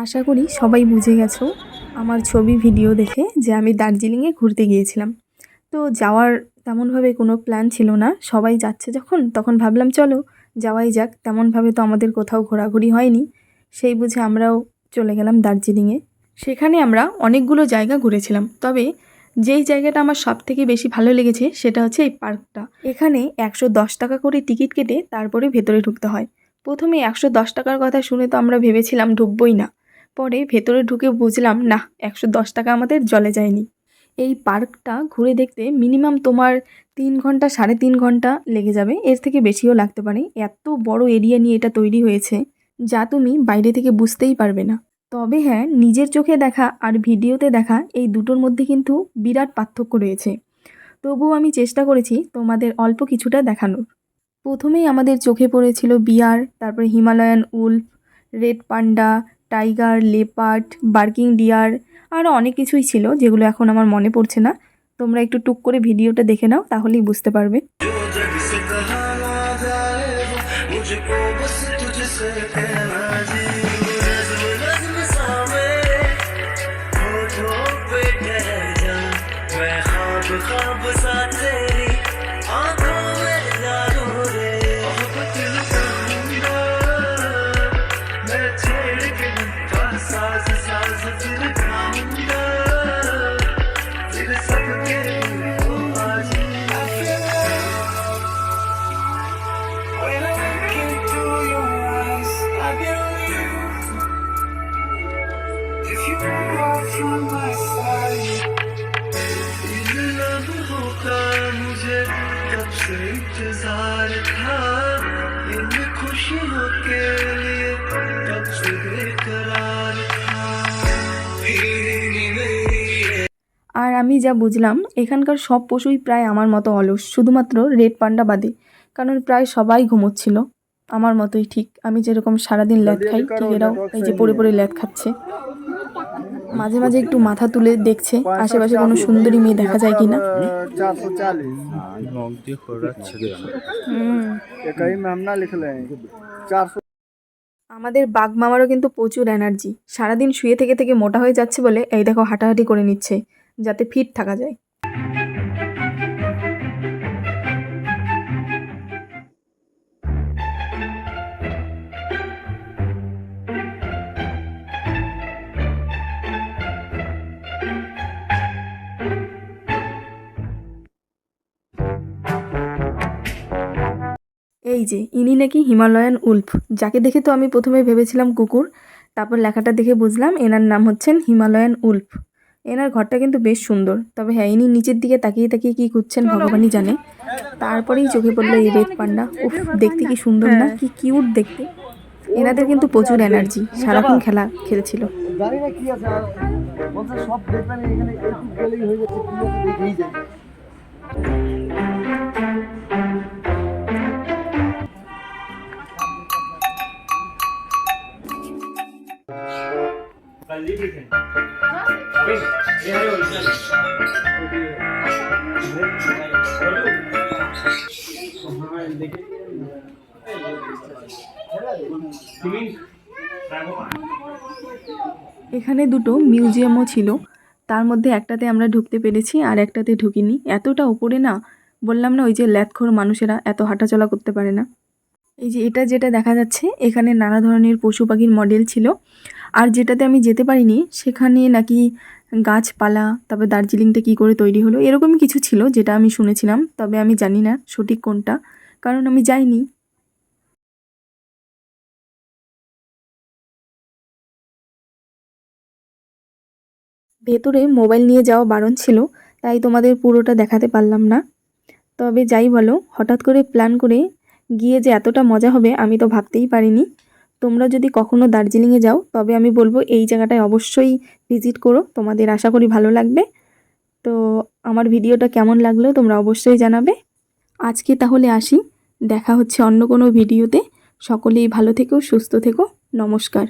আশা করি সবাই বুঝে গেছো আমার ছবি ভিডিও দেখে যে আমি দার্জিলিংয়ে ঘুরতে গিয়েছিলাম। তো যাওয়ার তেমনভাবে কোনো প্ল্যান ছিল না, সবাই যাচ্ছে যখন তখন ভাবলাম চলো যাওয়াই যাক। তেমনভাবে তো আমাদের কোথাও ঘোরাঘুরি হয়নি, সেই বুঝে আমরাও চলে গেলাম দার্জিলিংয়ে। সেখানে আমরা অনেকগুলো জায়গা ঘুরেছিলাম, তবে যেই জায়গাটা আমার সব থেকে বেশি ভালো লেগেছে সেটা হচ্ছে এই পার্কটা। এখানে 110 টাকা করে টিকিট কেটে তারপরে ভেতরে ঢুকতে হয়। প্রথমে 110 টাকার কথা শুনে তো আমরা ভেবেছিলাম ঢুকবই না, পরে ভেতরে ঢুকে বুঝলাম না, 110 টাকা আমাদের জলে যায়নি। এই পার্কটা ঘুরে দেখতে মিনিমাম তোমার 3 ঘন্টা 3.5 ঘন্টা লেগে যাবে, এর থেকে বেশিও লাগতে পারে। এত বড় এরিয়া নিয়ে এটা তৈরি হয়েছে যা তুমি বাইরে থেকে বুঝতেই পারবে না। তবে হ্যাঁ, নিজের চোখে দেখা আর ভিডিওতে দেখা এই দুটোর মধ্যে কিন্তু বিরাট পার্থক্য রয়েছে। তবুও আমি চেষ্টা করেছি তোমাদের অল্প কিছুটা দেখানোর। প্রথমেই আমাদের চোখে পড়েছিল বিয়ার, তারপরে Himalayan wolf, red panda, tiger, leopard, barking deer, আরও অনেক কিছুই ছিল যেগুলো এখন আমার মনে পড়ছে না। তোমরা একটু টুক করে ভিডিওটা দেখে নাও, তাহলেই বুঝতে পারবে। मुझे कब से इंतजार था इन खुशियों के लिए, कब से बेकरार था। আর আমি যা বুঝলাম এখানকার সব পশুই প্রায় আমার মতো অলস, শুধুমাত্র রেড পান্ডা বাদে, কারণ প্রায় সবাই ঘুমোচ্ছিল আমার মতোই। ঠিক আমি যেরকম সারাদিন ল্যাদ খাই, ঠিক এরাও এই যে পড়ে পড়ে ল্যাদ খাচ্ছে। মাঝে মাঝে একটু মাথা তুলে দেখছে আশেপাশে কোনো সুন্দরী মেয়ে দেখা যায় কিনা। আমাদের বাঘ মামারও কিন্তু প্রচুর এনার্জি, সারাদিন শুয়ে থেকে থেকে মোটা হয়ে যাচ্ছে বলে এই দেখো হাঁটাহাঁটি করে নিচ্ছে যাতে ফিট থাকা যায়। এই যে ইনি নাকি হিমালয়ান উল্ফ, যাকে দেখে তো আমি প্রথমে ভেবেছিলাম কুকুর, তারপর লেখাটা দেখে বুঝলাম এনার নাম হচ্ছেন হিমালয়ান উল্ফ। এনার ঘরটা কিন্তু বেশ সুন্দর, তবে হ্যাঁ ইনি নিচের দিকে তাকিয়ে তাকিয়ে কী খুঁজছেন ভগবানই জানে। তারপরেই চোখে পড়লো এই রেড পান্ডা। উফ, দেখতে কি সুন্দর না, কি কিউট দেখতে। এনাদের কিন্তু প্রচুর এনার্জি, সারাক্ষণ খেলা খেলছিল। এখানে দুটো মিউজিয়ামও ছিল, তার মধ্যে একটাতে আমরা ঢুকতে পেরেছি আর একটাতে ঢুকিনি। এতটা উপরে না, বললাম না ওই যে ল্যাথখোর মানুষেরা এত হাঁটাচলা করতে পারে না। এই যে এটা যেটা দেখা যাচ্ছে এখানে নানা ধরনের পশু পাখির মডেল ছিল। আর যেটাতে আমি যেতে পারিনি সেখানে নাকি গাছপালা, তবে দার্জিলিংটা কী করে তৈরি হলো এরকমই কিছু ছিল যেটা আমি শুনেছিলাম, তবে আমি জানি না সঠিক কোনটা, কারণ আমি যাইনি। ভেতরে মোবাইল নিয়ে যাওয়া বারণ ছিল, তাই তোমাদের পুরোটা দেখাতে পারলাম না। তবে যাই বলো, হঠাৎ করে প্ল্যান করে গিয়ে যে এতটা মজা হবে আমি তো ভাবতেই পারিনি। তোমরা যদি কখনো দার্জিলিংয়ে যাও তবে আমি বলবো এই জায়গাটায় অবশ্যই ভিজিট করো, তোমাদের আশা করি ভালো লাগবে। তো আমার ভিডিওটা কেমন লাগলো তোমরা অবশ্যই জানাবে। আজকে তাহলে আসি, দেখা হচ্ছে অন্য কোনো ভিডিওতে। সকলেই ভালো থেকো, সুস্থ থেকো, নমস্কার।